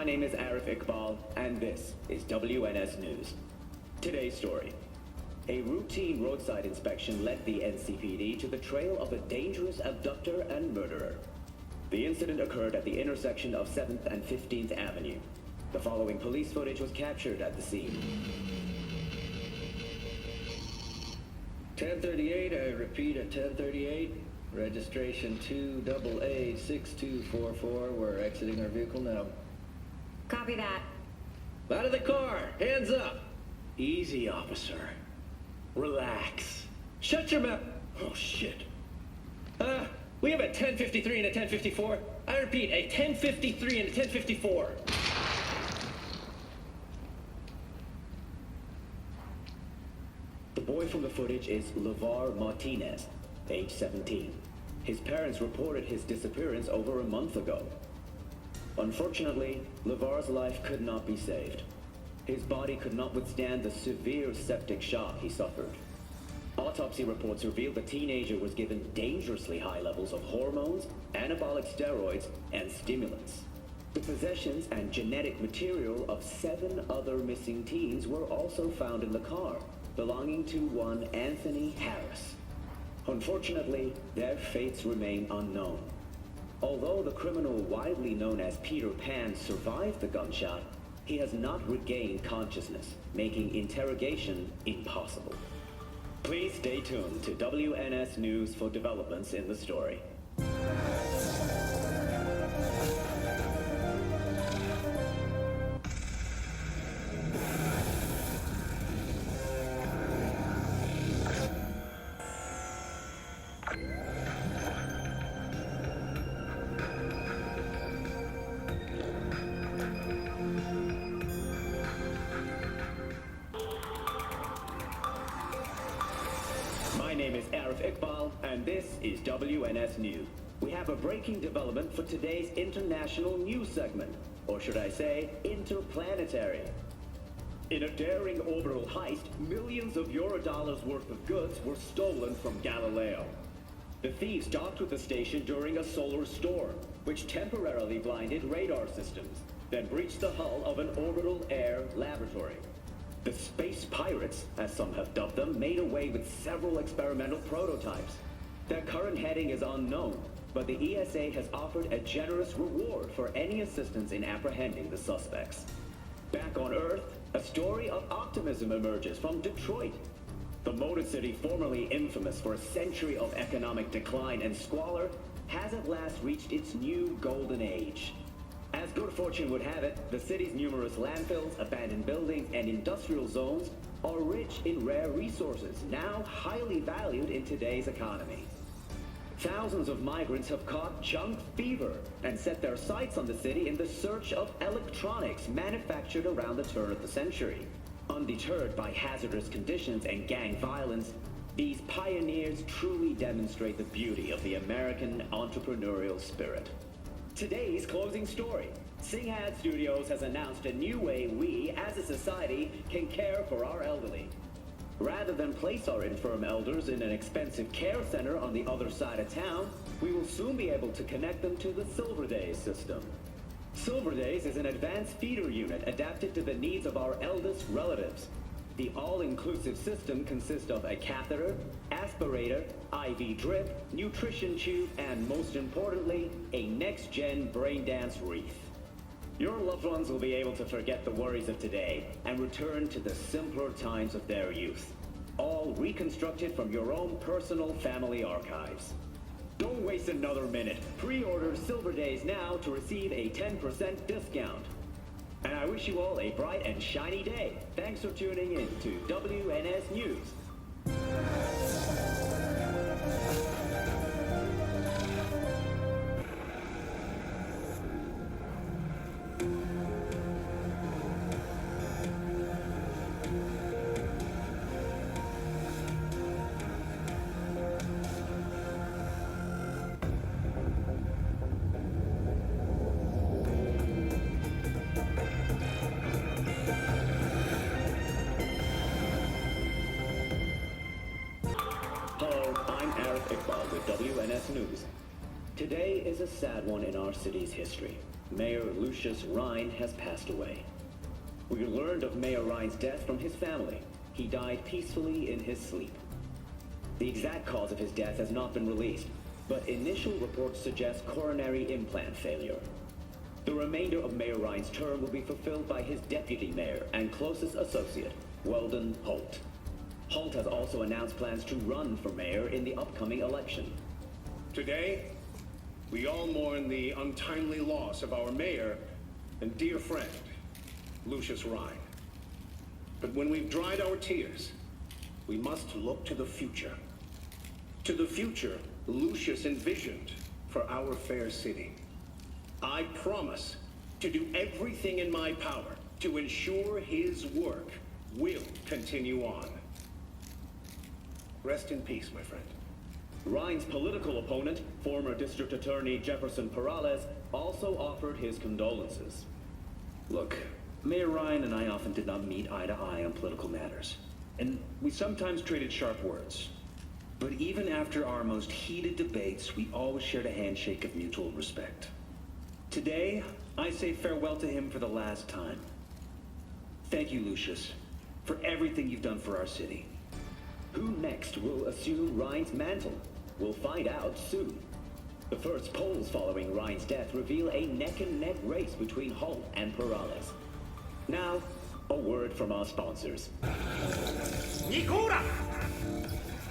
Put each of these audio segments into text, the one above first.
My name is Arif Iqbal, and this is WNS News. Today's story. A routine roadside inspection led the NCPD to the trail of a dangerous abductor and murderer. The incident occurred at the intersection of 7th and 15th Avenue. The following police footage was captured at the scene. 1038, I repeat at 1038. Registration 2AA6244. We're exiting our vehicle now. Copy that. Out of the car! Hands up! Easy, officer. Relax. Shut your mouth! Oh, shit. We have a 1053 and a 1054. I repeat, a 1053 and a 1054. The boy from the footage is LeVar Martinez, age 17. His parents reported his disappearance over a month ago. Unfortunately, LeVar's life could not be saved. His body could not withstand the severe septic shock he suffered. Autopsy reports revealed the teenager was given dangerously high levels of hormones, anabolic steroids, and stimulants. The possessions and genetic material of 7 other missing teens were also found in the car, belonging to one Anthony Harris. Unfortunately, their fates remain unknown. Although the criminal widely known as Peter Pan survived the gunshot, he has not regained consciousness, making interrogation impossible. Please stay tuned to WNS News for developments in the story. My name is Arif Iqbal, and this is WNS News. We have a breaking development for today's international news segment, or should I say, interplanetary. In a daring orbital heist, millions of Eurodollars worth of goods were stolen from Galileo. The thieves docked with the station during a solar storm, which temporarily blinded radar systems, then breached the hull of an orbital air laboratory. The space pirates, as some have dubbed them, made away with several experimental prototypes. Their current heading is unknown, but the ESA has offered a generous reward for any assistance in apprehending the suspects. Back on Earth, a story of optimism emerges from Detroit. The Motor City, formerly infamous for a century of economic decline and squalor, has at last reached its new golden age. As good fortune would have it, the city's numerous landfills, abandoned buildings, and industrial zones are rich in rare resources, now highly valued in today's economy. Thousands of migrants have caught junk fever and set their sights on the city in the search of electronics manufactured around the turn of the century. Undeterred by hazardous conditions and gang violence, these pioneers truly demonstrate the beauty of the American entrepreneurial spirit. Today's closing story. Singhad Studios has announced a new way we, as a society, can care for our elderly. Rather than place our infirm elders in an expensive care center on the other side of town, we will soon be able to connect them to the Silver Days system. Silver Days is an advanced feeder unit adapted to the needs of our eldest relatives. The all-inclusive system consists of a catheter, aspirator, IV drip, nutrition tube, and most importantly, a next-gen brain dance wreath. Your loved ones will be able to forget the worries of today and return to the simpler times of their youth. All reconstructed from your own personal family archives. Don't waste another minute. Pre-order Silver Days now to receive a 10% discount. And I wish you all a bright and shiny day. Thanks for tuning in to WNS News. Hello, I'm Arif Iqbal with WNS News. Today is a sad one in our city's history. Mayor Lucius Rhine has passed away. We learned of Mayor Rhine's death from his family. He died peacefully in his sleep. The exact cause of his death has not been released, but initial reports suggest coronary implant failure. The remainder of Mayor Rhine's term will be fulfilled by his deputy mayor and closest associate, Weldon Holt. Holt has also announced plans to run for mayor in the upcoming election. Today, we all mourn the untimely loss of our mayor and dear friend, Lucius Rhine. But when we've dried our tears, we must look to the future. To the future Lucius envisioned for our fair city. I promise to do everything in my power to ensure his work will continue on. Rest in peace, my friend. Rhine's political opponent, former District Attorney Jefferson Perales, also offered his condolences. Look, Mayor Rhine and I often did not meet eye to eye on political matters, and we sometimes traded sharp words. But even after our most heated debates, we always shared a handshake of mutual respect. Today, I say farewell to him for the last time. Thank you, Lucius, for everything you've done for our city. Who next will assume Rhine's mantle? We'll find out soon. The first polls following Rhine's death reveal a neck-and-neck race between Holt and Perales. Now, a word from our sponsors. Nikura!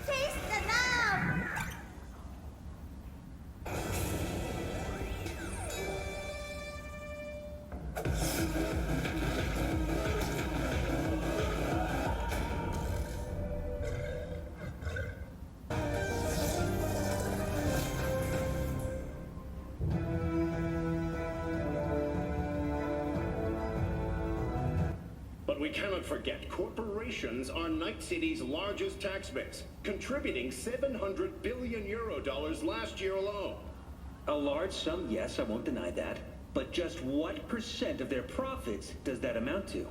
Taste the love! But we cannot forget, corporations are Night City's largest tax base, contributing 700 billion euro dollars last year alone. A large sum, yes, I won't deny that. But just what percent of their profits does that amount to?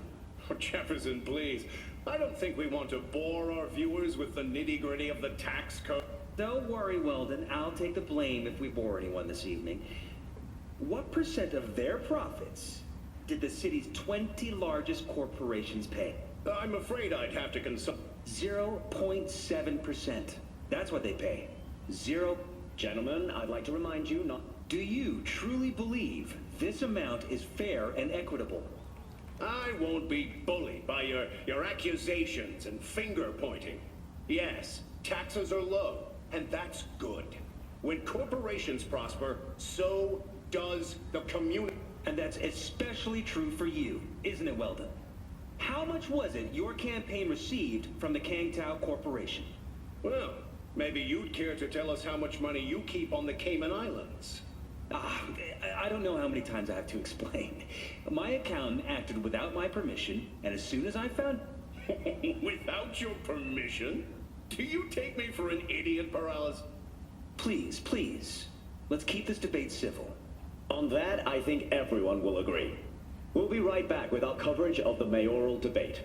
Oh, Jefferson, please. I don't think we want to bore our viewers with the nitty-gritty of the tax code. Don't worry, Weldon. I'll take the blame if we bore anyone this evening. What percent of their profits did the city's 20 largest corporations pay? I'm afraid I'd have to consult. 0.7%. That's what they pay. Zero. Gentlemen, I'd like to remind you not... Do you truly believe this amount is fair and equitable? I won't be bullied by your accusations and finger-pointing. Yes, taxes are low, and that's good. When corporations prosper, so does the community. And that's especially true for you, isn't it, Weldon? How much was it your campaign received from the Kangtao Corporation? Well, maybe you'd care to tell us how much money you keep on the Cayman Islands. I don't know how many times I have to explain. My accountant acted without my permission, and as soon as I found... Without your permission? Do you take me for an idiot, Perales? Please, please, let's keep this debate civil. On that, I think everyone will agree. We'll be right back with our coverage of the mayoral debate.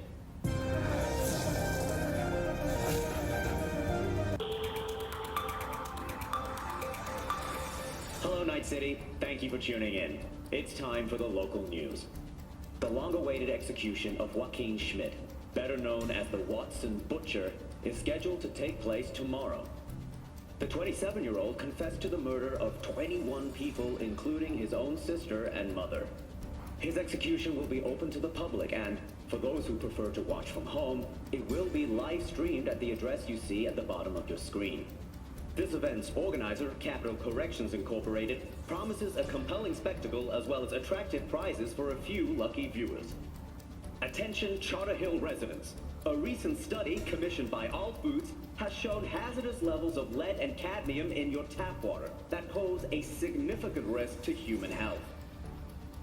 Hello, Night City. Thank you for tuning in. It's time for the local news. The long-awaited execution of Joaquin Schmidt, better known as the Watson Butcher, is scheduled to take place tomorrow. The 27-year-old confessed to the murder of 21 people, including his own sister and mother. His execution will be open to the public, and for those who prefer to watch from home, it will be live-streamed at the address you see at the bottom of your screen. This event's organizer, Capital Corrections Incorporated, promises a compelling spectacle as well as attractive prizes for a few lucky viewers. Attention Charter Hill residents. A recent study commissioned by All Foods has shown hazardous levels of lead and cadmium in your tap water that pose a significant risk to human health.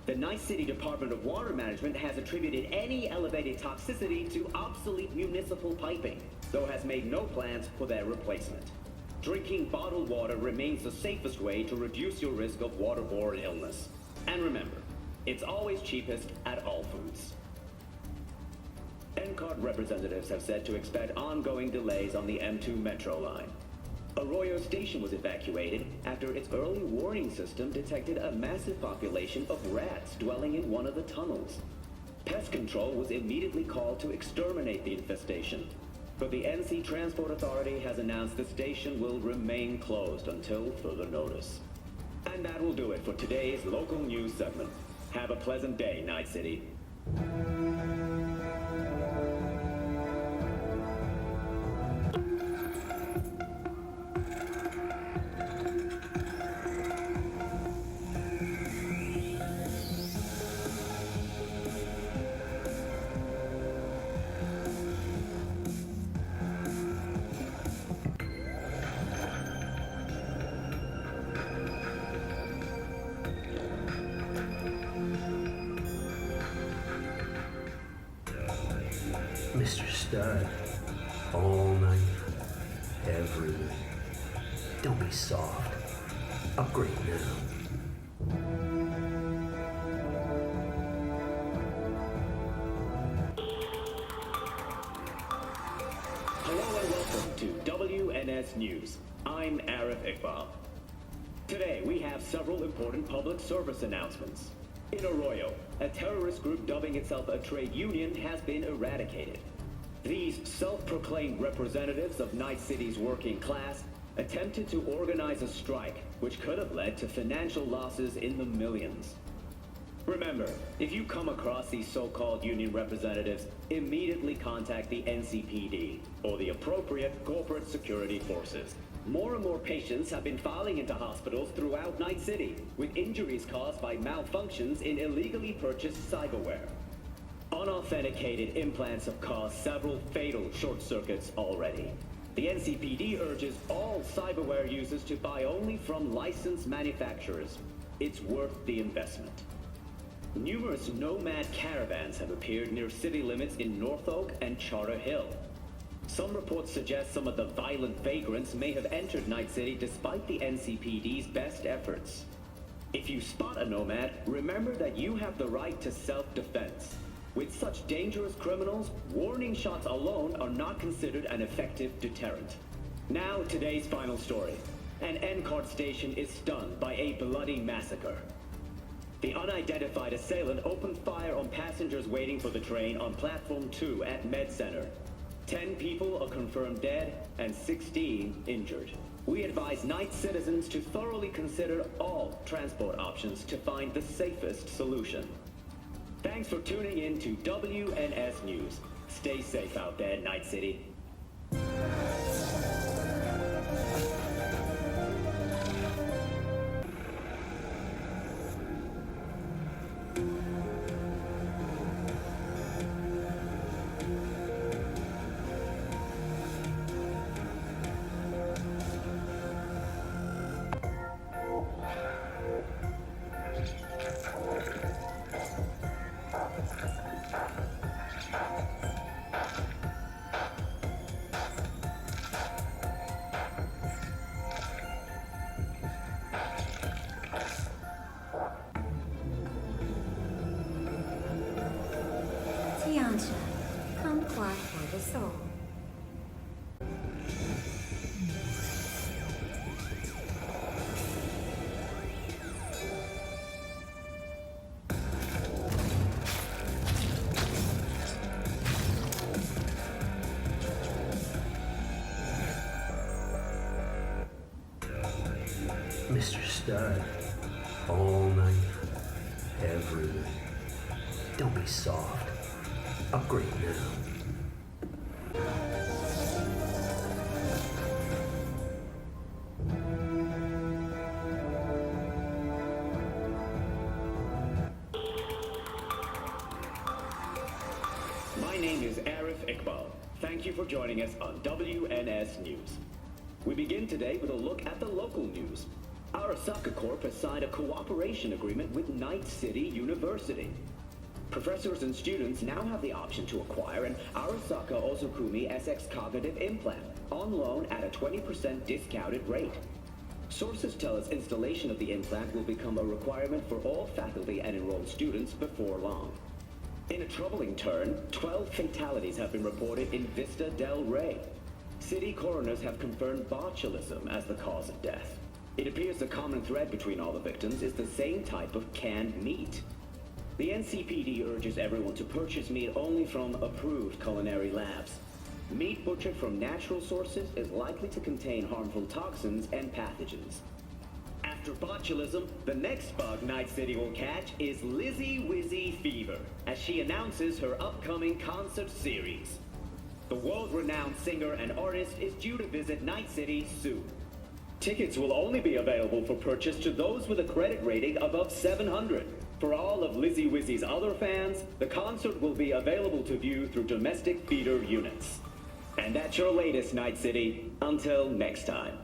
The Night City Department of Water Management has attributed any elevated toxicity to obsolete municipal piping, though has made no plans for their replacement. Drinking bottled water remains the safest way to reduce your risk of waterborne illness. And remember, it's always cheapest at All Foods. NCART representatives have said to expect ongoing delays on the M2 Metro line. Arroyo Station was evacuated after its early warning system detected a massive population of rats dwelling in one of the tunnels. Pest control was immediately called to exterminate the infestation. But the NC Transport Authority has announced the station will remain closed until further notice. And that will do it for today's local news segment. Have a pleasant day, Night City. Mr. Stud, all night, every night. Don't be soft. Upgrade now. Hello and welcome to WNS News. I'm Arif Iqbal. Today we have several important public service announcements. In Arroyo, a terrorist group dubbing itself a trade union has been eradicated. These self-proclaimed representatives of Night City's working class attempted to organize a strike which could have led to financial losses in the millions. Remember, if you come across these so-called union representatives, immediately contact the NCPD or the appropriate corporate security forces. More and more patients have been filing into hospitals throughout Night City with injuries caused by malfunctions in illegally purchased cyberware. Unauthenticated implants have caused several fatal short circuits already. The NCPD urges all cyberware users to buy only from licensed manufacturers. It's worth the investment. Numerous nomad caravans have appeared near city limits in North Oak and Charter Hill. Some reports suggest some of the violent vagrants may have entered Night City despite the NCPD's best efforts. If you spot a nomad, remember that you have the right to self-defense. With such dangerous criminals, warning shots alone are not considered an effective deterrent. Now, today's final story. An N-Cart station is stunned by a bloody massacre. The unidentified assailant opened fire on passengers waiting for the train on Platform 2 at Med Center. 10 people are confirmed dead and 16 injured. We advise Night citizens to thoroughly consider all transport options to find the safest solution. Thanks for tuning in to WNS News. Stay safe out there, Night City. Tiancha, kumquat for the soul. Mr. Stud, all night, every night. Don't be soft. Upgrade now. My name is Arif Iqbal. Thank you for joining us on WNS News. We begin today with a look at the local news. Arasaka Corp has signed a cooperation agreement with Night City University. Professors and students now have the option to acquire an Arasaka Ozokumi SX cognitive implant on loan at a 20% discounted rate. Sources tell us installation of the implant will become a requirement for all faculty and enrolled students before long. In a troubling turn, 12 fatalities have been reported in Vista del Rey. City coroners have confirmed botulism as the cause of death. It appears the common thread between all the victims is the same type of canned meat. The NCPD urges everyone to purchase meat only from approved culinary labs. Meat butchered from natural sources is likely to contain harmful toxins and pathogens. After botulism, the next bug Night City will catch is Lizzie Wizzy Fever, as she announces her upcoming concert series. The world-renowned singer and artist is due to visit Night City soon. Tickets will only be available for purchase to those with a credit rating above 700. For all of Lizzie Wizzy's other fans, the concert will be available to view through domestic theater units. And that's your latest, Night City. Until next time.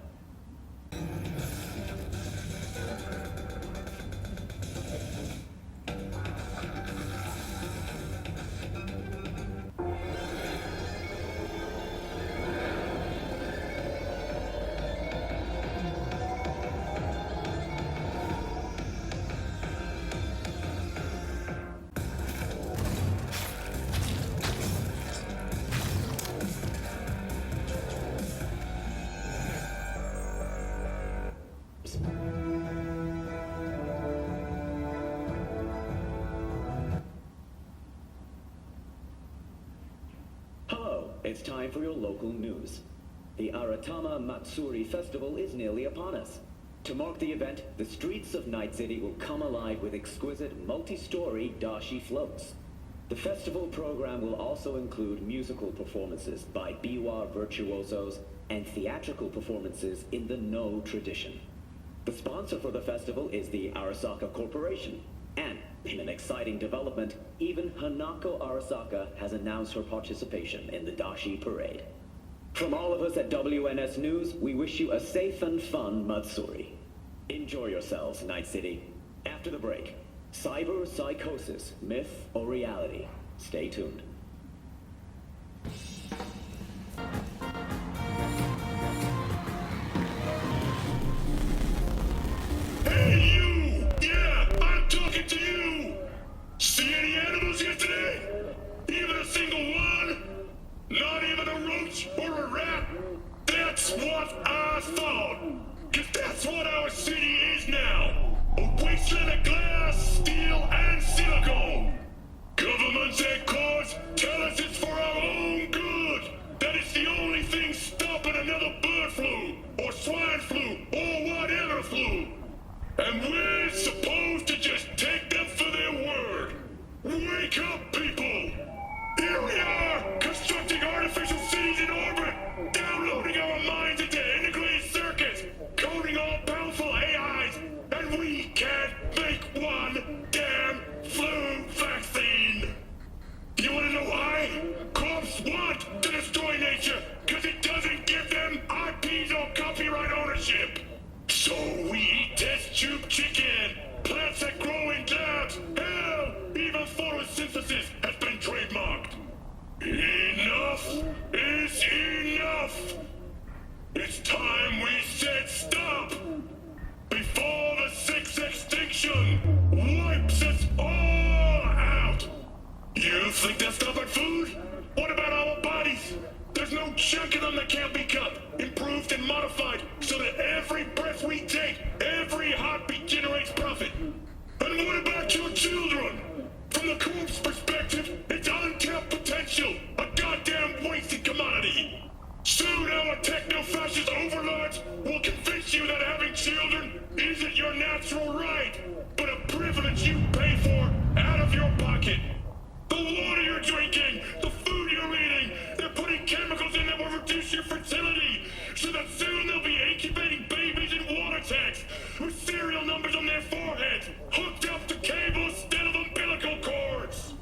It's time for your local news. The Aratama Matsuri Festival is nearly upon us. To mark the event, the streets of Night City will come alive with exquisite multi-story dashi floats. The festival program will also include musical performances by biwa virtuosos and theatrical performances in the No tradition. The sponsor for the festival is the Arasaka Corporation. And in an exciting development, even Hanako Arasaka has announced her participation in the Dashi Parade. From all of us at WNS News, we wish you a safe and fun Matsuri. Enjoy yourselves, Night City. After the break, cyber psychosis, myth or reality? Stay tuned. Hey, you! Yeah, I'm talking to you! See any animals yesterday? Even a single one? Not even a roach or a rat? That's what I thought! Cause that's what our city is now! A wasteland of glass, steel, and silicone! Governments and courts tell us it's for our own good! That it's the only thing stopping another bird flu, or swine flu, or whatever flu! And we're supposed to just take them for their word. Wake up, people! Here we are, constructing artificial cities in orbit, downloading our minds into integrated circuits, coding all powerful AIs, and we can't make one damn flu vaccine! You wanna know why? Cops want to destroy nature, cause it doesn't give them IPs or copyright ownership! So we eat test tube chicken, plants that grow in labs, hell, even photosynthesis has been trademarked. Enough is enough! It's time we said stop! Before the sixth extinction wipes us all out! You think they're stopping food? What about our bodies? There's no chunk of them that can't be cut, improved and modified, so that every breath we take, every heartbeat generates profit. And what about your children? From the Coop's perspective, it's untapped potential, a goddamn wasted commodity. Soon our techno-fascist overlords will convince you that having children isn't your natural right, but a privilege you pay for out of your pocket. The water you're drinking, the food you're eating, they're putting chemicals in that will reduce your fertility, so that soon they'll be incubating babies in water tanks with serial numbers on their foreheads, hooked up to cables instead of umbilical cords.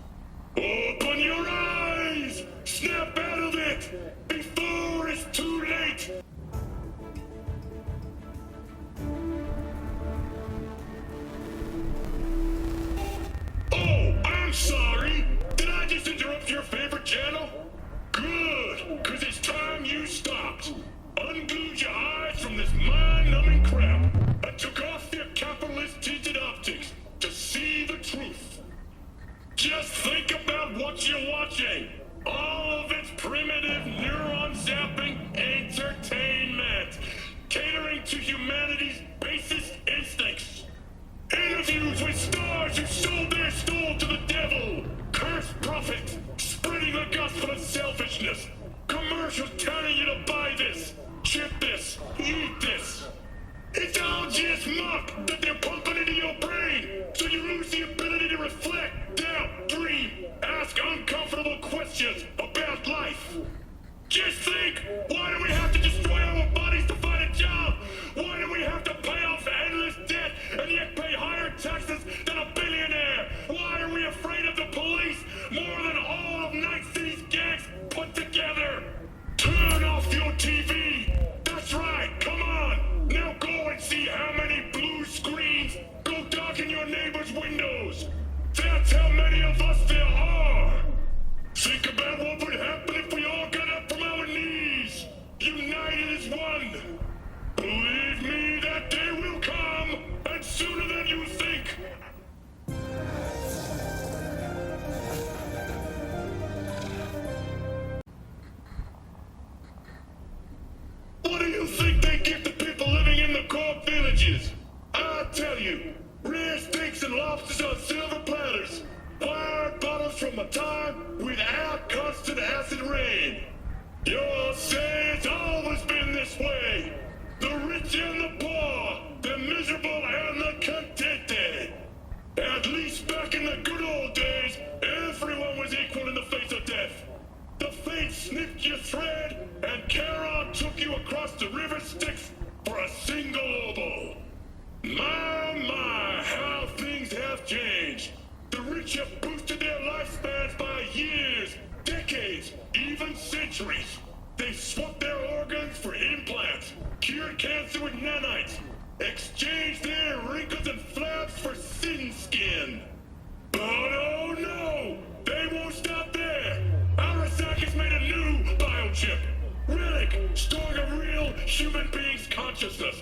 eat this. It's all just muck that they're pumping into your brain, so you lose the ability to reflect, doubt, dream, ask uncomfortable questions about life. Just think, why do we have to destroy our bodies to find a job? Why do we have to pay off endless debt and yet pay higher taxes than a billionaire? Why are we afraid of the police more than all of Night City's gangs put together? Turn off your TV! That's right, come on! Now go and see how many blue screens go darken your neighbor's windows! That's how many of us there are! Think about what would happen if we all got up from our knees! United as one! Believe me, that day will come, and sooner than you think! What do you think they give to people living in the core villages? I'll tell you, rare steaks and lobsters on silver platters, wired bottles from a time without constant acid rain. You'll say it's always been this way. The rich and the poor, the miserable and the contented. At least back in the good old days, everyone was equal in the face of death. The fates snipped your thread, and Charon took you across the river Styx for a single oboe. My, how things have changed. The rich have boosted their lifespans by years, decades, even centuries. They swapped their organs for implants, cured cancer with nanites, exchanged their wrinkles and flaps for thin skin. But oh no, they won't stop there. Arasaki's made a new biochip, Relic, storing a real human being's consciousness